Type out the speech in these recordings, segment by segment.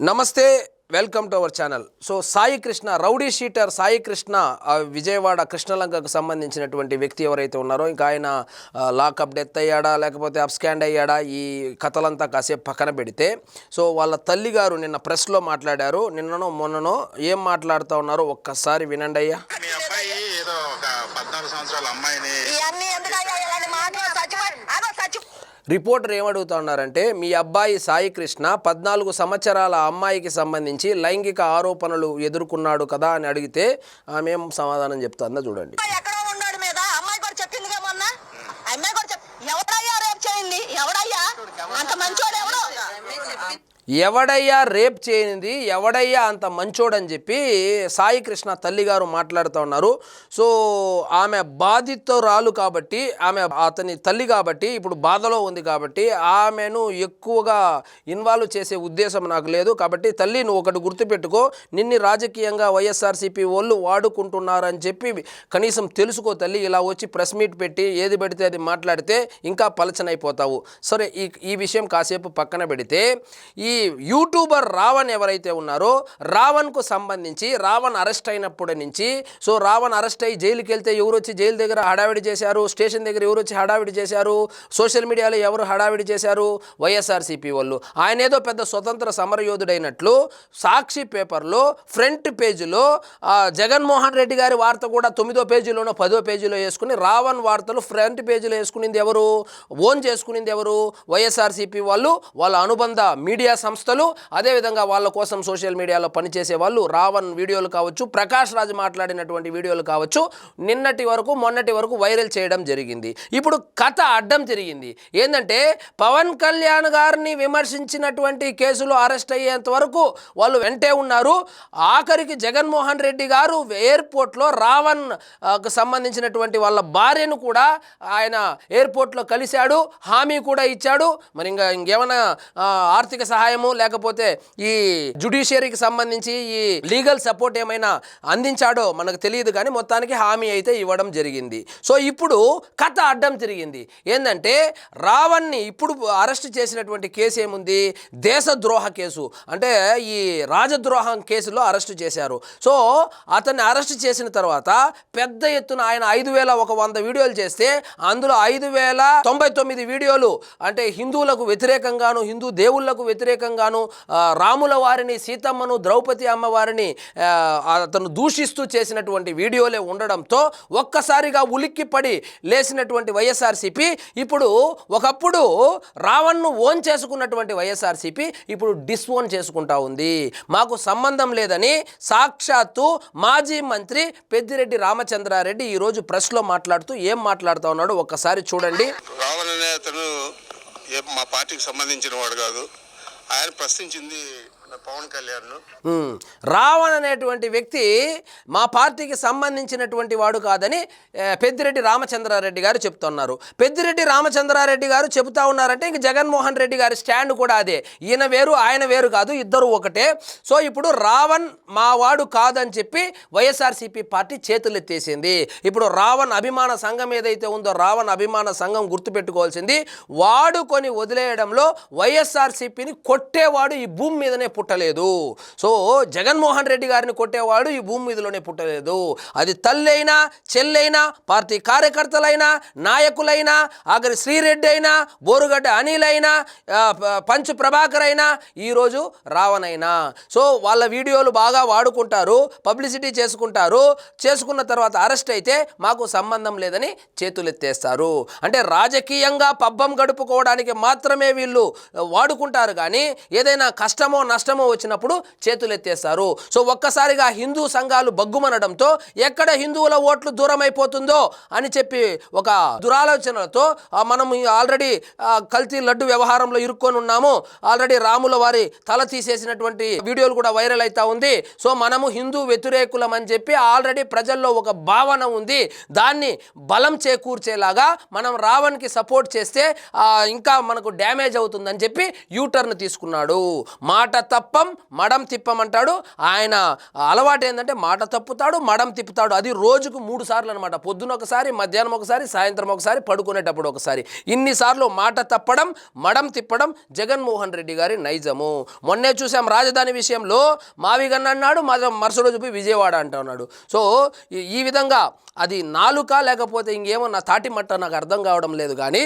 నమస్తే, welcome to our channel. So Sai Krishna, rowdy sheeter Sai Krishna, Vijayawada కృష్ణలంకకు సంబంధించినటువంటి వ్యక్తి ఎవరైతే ఉన్నారో, ఇంకా ఆయన లాకప్ డెత్ అయ్యాడా లేకపోతే అప్స్కాండ్ అయ్యాడా, ఈ కథలంతా కాసేపు పక్కన పెడితే, సో వాళ్ళ తల్లిగారు నిన్న ప్రెస్లో మాట్లాడారు. నిన్ననో మొన్ననో ఏం మాట్లాడుతూ ఉన్నారో ఒక్కసారి వినండి అయ్యా. రిపోర్టర్ ఏమడుగుతా ఉన్నారంటే, మీ అబ్బాయి సాయి కృష్ణ 14 సంవత్సరాల అమ్మాయికి సంబంధించి లైంగిక ఆరోపణలు ఎదుర్కొన్నాడు కదా అని అడిగితే ఆమె ఏం సమాధానం చెప్తుందో చూడండి. ఎవడయ్యా రేప్ చేయనిది, ఎవడయ్యా అంత మంచోడని చెప్పి సాయి కృష్ణ తల్లిగారు మాట్లాడుతూ ఉన్నారు. సో ఆమె బాధితురాలు కాబట్టి, ఆమె అతని తల్లి కాబట్టి, ఇప్పుడు బాధలో ఉంది కాబట్టి ఆమెను ఎక్కువగా ఇన్వాల్వ్ చేసే ఉద్దేశం నాకు లేదు. కాబట్టి తల్లి, నువ్వు ఒకటి గుర్తుపెట్టుకో, నిన్ను రాజకీయంగా వైఎస్ఆర్సీపీ వాళ్ళు వాడుకుంటున్నారని చెప్పి కనీసం తెలుసుకో తల్లి. ఇలా వచ్చి ప్రెస్ మీట్ పెట్టి ఏది పెడితే అది మాట్లాడితే ఇంకా పలచనైపోతావు. సరే, ఈ విషయం కాసేపు పక్కన పెడితే, ఈ యూట్యూబర్ రావణ్ ఎవరైతే ఉన్నారో, రావణ్కు సంబంధించి రావణ్ అరెస్ట్ అయినప్పటి నుంచి, సో రావణ్ అరెస్ట్ అయ్యి జైలుకి వెళ్తే ఎవరు వచ్చి జైలు దగ్గర హడావిడి చేశారు, స్టేషన్ దగ్గర ఎవరు వచ్చి హడావిడి చేశారు, సోషల్ మీడియాలో ఎవరు హడావిడి చేశారు, వైఎస్ఆర్సీపీ వాళ్ళు. ఆయన ఏదో పెద్ద స్వతంత్ర సమరయోధుడైనట్లు సాక్షి పేపర్లో ఫ్రంట్ పేజీలో జగన్మోహన్ రెడ్డి గారి వార్త కూడా 9వ పేజీలోనో 10వ పేజీలో వేసుకుని, రావణ్ వార్తలు ఫ్రంట్ పేజీలో వేసుకునింది ఎవరు, ఓన్ చేసుకునింది ఎవరు, వైఎస్ఆర్సీపీ వాళ్ళు, వాళ్ళ అనుబంధ మీడియా సంస్థలు, అదేవిధంగా వాళ్ళ కోసం సోషల్ మీడియాలో పనిచేసే వాళ్ళు. రావణ్ వీడియోలు కావచ్చు, ప్రకాష్ రాజ్ మాట్లాడినటువంటి వీడియోలు కావచ్చు, నిన్నటి వరకు మొన్నటి వరకు వైరల్ చేయడం జరిగింది. ఇప్పుడు కథ అడ్డం జరిగింది. ఏంటంటే, పవన్ కళ్యాణ్ గారిని విమర్శించినటువంటి కేసులో అరెస్ట్ అయ్యేంత వరకు వాళ్ళు వెంటే ఉన్నారు. ఆఖరికి జగన్మోహన్ రెడ్డి గారు ఎయిర్పోర్ట్లో రావణ్ సంబంధించినటువంటి వాళ్ళ భార్యను కూడా ఆయన ఎయిర్పోర్ట్లో కలిశాడు, హామీ కూడా ఇచ్చాడు. మరి ఇంకేమైనా ఆర్థిక సహాయము లేకపోతే ఈ జ్యుడిషియరీకి సంబంధించి ఈ లీగల్ సపోర్ట్ ఏమైనా అందించాడో మనకు తెలియదు, కానీ మొత్తానికి హామీ అయితే ఇవ్వడం జరిగింది. సో ఇప్పుడు కథ అడ్డం తిరిగింది. ఏంటంటే, రావణ్ని ఇప్పుడు అరెస్ట్ చేసినటువంటి కేసు ఏముంది, దేశద్రోహ కేసు, అంటే ఈ రాజద్రోహం కేసులో అరెస్ట్ చేశారు. సో అతన్ని అరెస్ట్ చేసిన తర్వాత పెద్ద ఎత్తున ఆయన 5,100 వీడియోలు చేస్తే అందులో 5,099 వీడియోలు అంటే హిందువులకు వ్యతిరేకంగాను, హిందూ దేవుళ్లకు వ్యతిరేకంగాను, రాముల వారిని, సీతమ్మను, ద్రౌపది అమ్మవారిని అతను దూషిస్తూ చేసినటువంటి వీడియోలే ఉండడంతో ఒక్కసారిగా ఉలిక్కిపడి లేసినటువంటి వైఎస్ఆర్సీపీ ఇప్పుడు, ఒకప్పుడు రావణ్ను ఓన్ చేసుకున్నటువంటి వైఎస్ఆర్సీపీ ఇప్పుడు డిస్ఓన్ చేసుకుంటా ఉంది. మాకు సంబంధం లేదని సాక్షాత్తు మాజీ మంత్రి పెద్దిరెడ్డి రామచంద్రారెడ్డి ఈరోజు ప్రెస్లో మాట్లాడుతూ ఏం మాట్లాడుతూ ఉన్నాడు ఒక్కసారి చూడండి. రావణ్ అనే అతను మా పార్టీకి సంబంధించిన వాడు కాదు. ఆయన ప్రశ్నించింది పవన్ కళ్యాణ్. రావణ్ అనేటువంటి వ్యక్తి మా పార్టీకి సంబంధించినటువంటి వాడు కాదని పెద్దిరెడ్డి రామచంద్రారెడ్డి గారు చెప్తున్నారు. పెద్దిరెడ్డి రామచంద్రారెడ్డి గారు చెబుతా ఉన్నారంటే ఇంక జగన్మోహన్ రెడ్డి గారి స్టాండ్ కూడా అదే. ఈయన వేరు ఆయన వేరు కాదు, ఇద్దరు ఒకటే. సో ఇప్పుడు రావణ్ మా వాడు కాదని చెప్పి వైఎస్ఆర్సీపీ పార్టీ చేతులెత్తేసింది. ఇప్పుడు రావణ్ అభిమాన సంఘం ఏదైతే ఉందో, రావణ్ అభిమాన సంఘం గుర్తుపెట్టుకోవాల్సింది, వాడుకొని వదిలేయడంలో వైఎస్ఆర్సీపీని కొట్టేవాడు ఈ భూమి మీదనే పుట్టలేదు. సో జగన్మోహన్ రెడ్డి గారిని కొట్టేవాడు ఈ భూమి మీదలోనే పుట్టలేదు. అది తల్లైనా, చెల్లైనా, పార్టీ కార్యకర్తలైనా, నాయకులైనా, ఆఖరి శ్రీరెడ్డి అయినా, బోరుగడ్డ అనిల్ అయినా, పంచు ప్రభాకర్ అయినా, ఈరోజు రావణ్ అయినా. సో వాళ్ళ వీడియోలు బాగా వాడుకుంటారు, పబ్లిసిటీ చేసుకుంటారు. చేసుకున్న తర్వాత అరెస్ట్ అయితే మాకు సంబంధం లేదని చేతులెత్తేస్తారు. అంటే రాజకీయంగా పబ్బం గడుపుకోవడానికి మాత్రమే వీళ్ళు వాడుకుంటారు, కానీ ఏదైనా కష్టమో నష్టమో వచ్చినప్పుడు చేతులెత్తేస్తారు. సో ఒక్కసారిగా హిందూ సంఘాలు బగ్గుమనడంతో ఎక్కడ హిందువుల ఓట్లు దూరం అయిపోతుందో అని చెప్పి ఒక దురాలోచనలతో మనం ఆల్రెడీ కల్తీ లడ్డు వ్యవహారంలో ఇరుక్కొని ఉన్నాము. ఆల్రెడీ రాముల వారి తల తీసేసినటువంటి వీడియోలు కూడా వైరల్ అవుతా ఉంది. సో మనము హిందూ వ్యతిరేకులం అని చెప్పి ఆల్రెడీ ప్రజల్లో ఒక భావన ఉంది. దాన్ని బలం చేకూర్చేలాగా మనం రావణ్కి సపోర్ట్ చేస్తే ఇంకా మనకు డ్యామేజ్ అవుతుందని చెప్పి యూటర్న్ తీసుకున్నాడు. మాట తప్పం మడం తిప్పమంటాడు. ఆయన అలవాటు ఏంటంటే మాట తప్పుతాడు, మడం తిప్పుతాడు. అది రోజుకు 3 సార్లు అనమాట. పొద్దున ఒకసారి, మధ్యాహ్నం ఒకసారి, సాయంత్రం ఒకసారి, పడుకునేటప్పుడు ఒకసారి. ఇన్నిసార్లు మాట తప్పడం, మడం తిప్పడం జగన్మోహన్ రెడ్డి గారి నైజము. మొన్నే చూసాం రాజధాని విషయంలో మావిగన్ అన్నాడు, మరుసటి రోజు పోయి విజయవాడ అంటున్నాడు. సో ఈ విధంగా అది నాలుక లేకపోతే ఇంకేమో నా తాటి మట్ట నాకు అర్థం కావడం లేదు. కానీ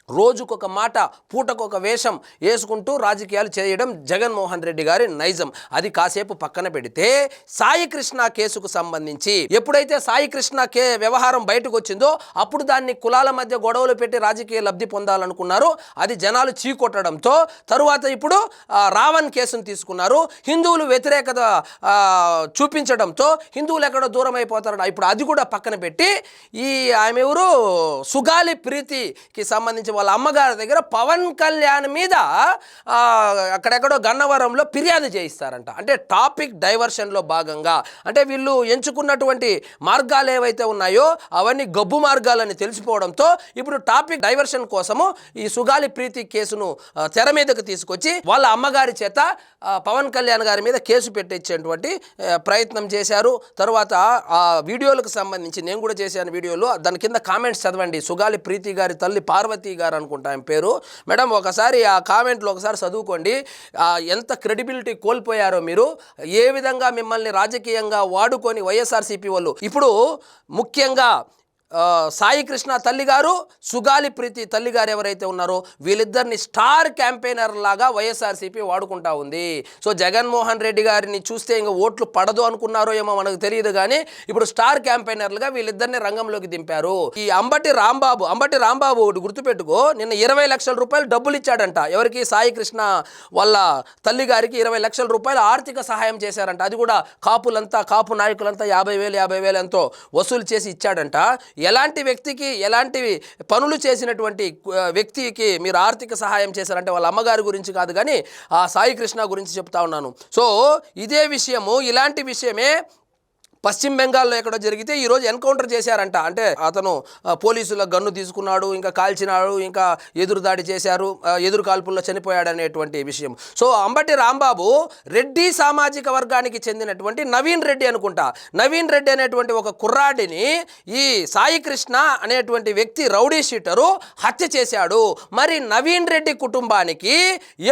రోజుకొక మాట, పూటకొక వేషం వేసుకుంటూ రాజకీయాలు చేయడం జగన్మోహన్ రెడ్డి గారి నైజం. అది కాసేపు పక్కన పెడితే సాయి కృష్ణ కేసుకు సంబంధించి ఎప్పుడైతే సాయి కృష్ణ వ్యవహారం బయటకు వచ్చిందో అప్పుడు దాన్ని కులాల మధ్య గొడవలు పెట్టి రాజకీయ లబ్ధి పొందాలనుకున్నారు. అది జనాలు చీకొట్టడంతో తరువాత ఇప్పుడు రావణ్ కేసును తీసుకున్నారు. హిందువులు వ్యతిరేకత చూపించడంతో హిందువులు ఎక్కడో దూరం అయిపోతారు. ఇప్పుడు అది కూడా పక్కన పెట్టి ఆమె ఎవరు సుగాలి ప్రీతికి సంబంధించి వాళ్ళ అమ్మగారి దగ్గర పవన్ కళ్యాణ్ మీద అక్కడెక్కడో గన్నవరంలో ఫిర్యాదు చేయిస్తారంట. అంటే టాపిక్ డైవర్షన్లో భాగంగా, అంటే వీళ్ళు ఎంచుకున్నటువంటి మార్గాలు ఏవైతే ఉన్నాయో అవన్నీ గబ్బు మార్గాలని తెలిసిపోవడంతో ఇప్పుడు టాపిక్ డైవర్షన్ కోసము ఈ సుగాలి ప్రీతి కేసును తెర మీదకు తీసుకొచ్చి వాళ్ళ అమ్మగారి చేత పవన్ కళ్యాణ్ గారి మీద కేసు పెట్టించేటువంటి ప్రయత్నం చేశారు. తర్వాత ఆ వీడియోలకు సంబంధించి నేను కూడా చేశాను వీడియోలో, దాని కింద కామెంట్స్ చదవండి. సుగాలి ప్రీతి గారి తల్లి పార్వతి గారు అనుకుంటా ఆయన పేరు. మేడం ఒకసారి ఆ కామెంట్లో ఒకసారి చదువుకోండి. ఎంత క్రెడిబిలిటీ కోల్పోయారో మీరు, ఏ విధంగా మిమ్మల్ని రాజకీయంగా వాడుకొని వైఎస్ఆర్సీపీ వాళ్ళు ఇప్పుడు ముఖ్యంగా సాయి కృష్ణ తల్లి గారు, సుగాలి ప్రీతి తల్లి గారు ఎవరైతే ఉన్నారో వీళ్ళిద్దరిని స్టార్ క్యాంపెయినర్ లాగా వైఎస్ఆర్సీపీ వాడుకుంటా ఉంది. సో జగన్మోహన్ రెడ్డి గారిని చూస్తే ఇంకా ఓట్లు పడదు అనుకున్నారో ఏమో మనకు తెలియదు, కానీ ఇప్పుడు స్టార్ క్యాంపెయినర్లుగా వీళ్ళిద్దరిని రంగంలోకి దింపారు. ఈ అంబటి రాంబాబు ఒకటి గుర్తుపెట్టుకో, నిన్న 20 లక్షల రూపాయలు డబ్బులు ఇచ్చాడంట. ఎవరికి? సాయి కృష్ణ వాళ్ళ తల్లి గారికి 20 లక్షల రూపాయలు ఆర్థిక సహాయం చేశారంట. అది కూడా కాపు నాయకులంతా 50,000 ఎంతో వసూలు చేసి ఇచ్చాడంట. ఎలాంటి వ్యక్తికి, ఎలాంటి పనులు చేసినటువంటి వ్యక్తికి మీరు ఆర్థిక సహాయం చేశారంటే వాళ్ళ అమ్మగారి గురించి కాదు, కానీ ఆ సాయి కృష్ణ గురించి చెప్తా ఉన్నాను. సో ఇదే విషయము, ఇలాంటి విషయమే పశ్చిమ బెంగాల్లో ఎక్కడో జరిగితే ఈరోజు ఎన్కౌంటర్ చేశారంట. అంటే అతను పోలీసుల గన్ను తీసుకున్నాడు, ఇంకా కాల్చినాడు, ఇంకా ఎదురుదాడి చేశారు, ఎదురు కాల్పుల్లో చనిపోయాడు అనేటువంటి విషయం. సో అంబటి రాంబాబు రెడ్డి సామాజిక వర్గానికి చెందినటువంటి నవీన్ రెడ్డి అనుకుంటా, నవీన్ రెడ్డి అనేటువంటి ఒక కుర్రాడిని ఈ సాయి కృష్ణ అనేటువంటి వ్యక్తి రౌడీ షీటరు హత్య చేశాడు. మరి నవీన్ రెడ్డి కుటుంబానికి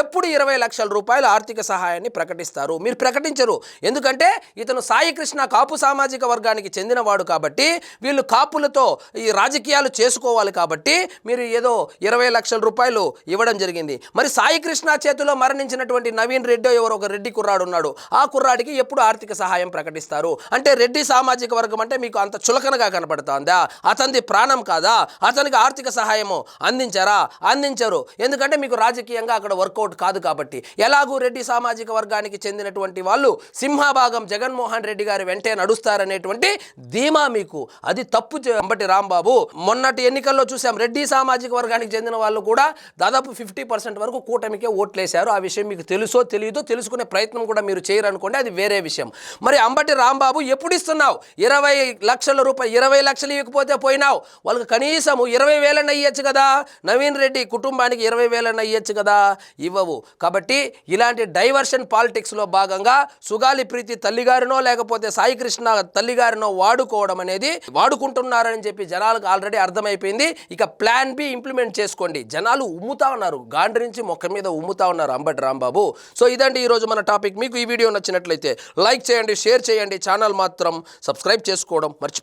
ఎప్పుడు 20 లక్షల రూపాయల ఆర్థిక సహాయాన్ని ప్రకటిస్తారు? మీరు ప్రకటించరు. ఎందుకంటే ఇతను సాయి కృష్ణ కాపు సామాజిక వర్గానికి చెందినవాడు కాబట్టి, వీళ్ళు కాపులతో ఈ రాజకీయాలు చేసుకోవాలి కాబట్టి మీరు ఏదో 20 లక్షల రూపాయలు ఇవ్వడం జరిగింది. మరి సాయి కృష్ణ చేతిలో మరణించినటువంటి నవీన్ రెడ్డి ఎవరో ఒక రెడ్డి కుర్రాడు ఉన్నాడు, ఆ కుర్రాడికి ఎప్పుడు ఆర్థిక సహాయం ప్రకటిస్తారు? అంటే రెడ్డి సామాజిక వర్గం అంటే మీకు అంత చులకనగా కనపడుతుందా? అతనిది ప్రాణం కాదా? అతనికి ఆర్థిక సహాయము అందించారా? అందించరు. ఎందుకంటే మీకు రాజకీయంగా అక్కడ వర్కౌట్ కాదు కాబట్టి. ఎలాగూ రెడ్డి సామాజిక వర్గానికి చెందినటువంటి వాళ్ళు సింహభాగం జగన్మోహన్ రెడ్డి గారి వెంటే నడుస్తారనేటువంటి ధీమా మీకు. అది తప్పు. అంబటి రాంబాబు మొన్నటి ఎన్నికల్లో చూసాం, రెడ్డి సామాజిక వర్గానికి చెందిన వాళ్ళు కూడా దాదాపు 50% వరకు కూటమికే ఓట్లేశారు. ఆ విషయం మీకు తెలుసో తెలియదో తెలుసుకునే ప్రయత్నం కూడా మీరు చేయరనుకోండి, అది వేరే విషయం. మరి అంబటి రాంబాబు ఎప్పుడు ఇస్తున్నావు? 20 లక్షల రూపాయలు. 20 లక్షలు ఇవ్వకపోతే పోయినావు, వాళ్ళకి కనీసము 20,000 ఇవ్వచ్చు కదా. నవీన్ రెడ్డి కుటుంబానికి 20,000 ఇవ్వచ్చు కదా, ఇవ్వవు. కాబట్టి ఇలాంటి డైవర్షన్ పాలిటిక్స్లో భాగంగా సుగాలి ప్రీతి తల్లిగారినో లేకపోతే సాయి కృష్ణ తల్లిగారినో వాడుకోవడం అనేది వాడుకుంటున్నారని చెప్పి జనాలకు ఆల్రెడీ అర్థమైపోయింది. ఇక ప్లాన్ బి ఇంప్లిమెంట్ చేసుకోండి. జనాలు ఉమ్ముతా ఉన్నారు, గాండ్రించి మొక్క మీద ఉమ్ముతా ఉన్నారు అంబటి రాంబాబు. సో ఇదండి ఈరోజు మన టాపిక్. మీకు ఈ వీడియో నచ్చినట్లయితే లైక్ చేయండి, షేర్ చేయండి, ఛానల్ మాత్రం సబ్స్క్రైబ్ చేసుకోవడం మర్చిపోండి.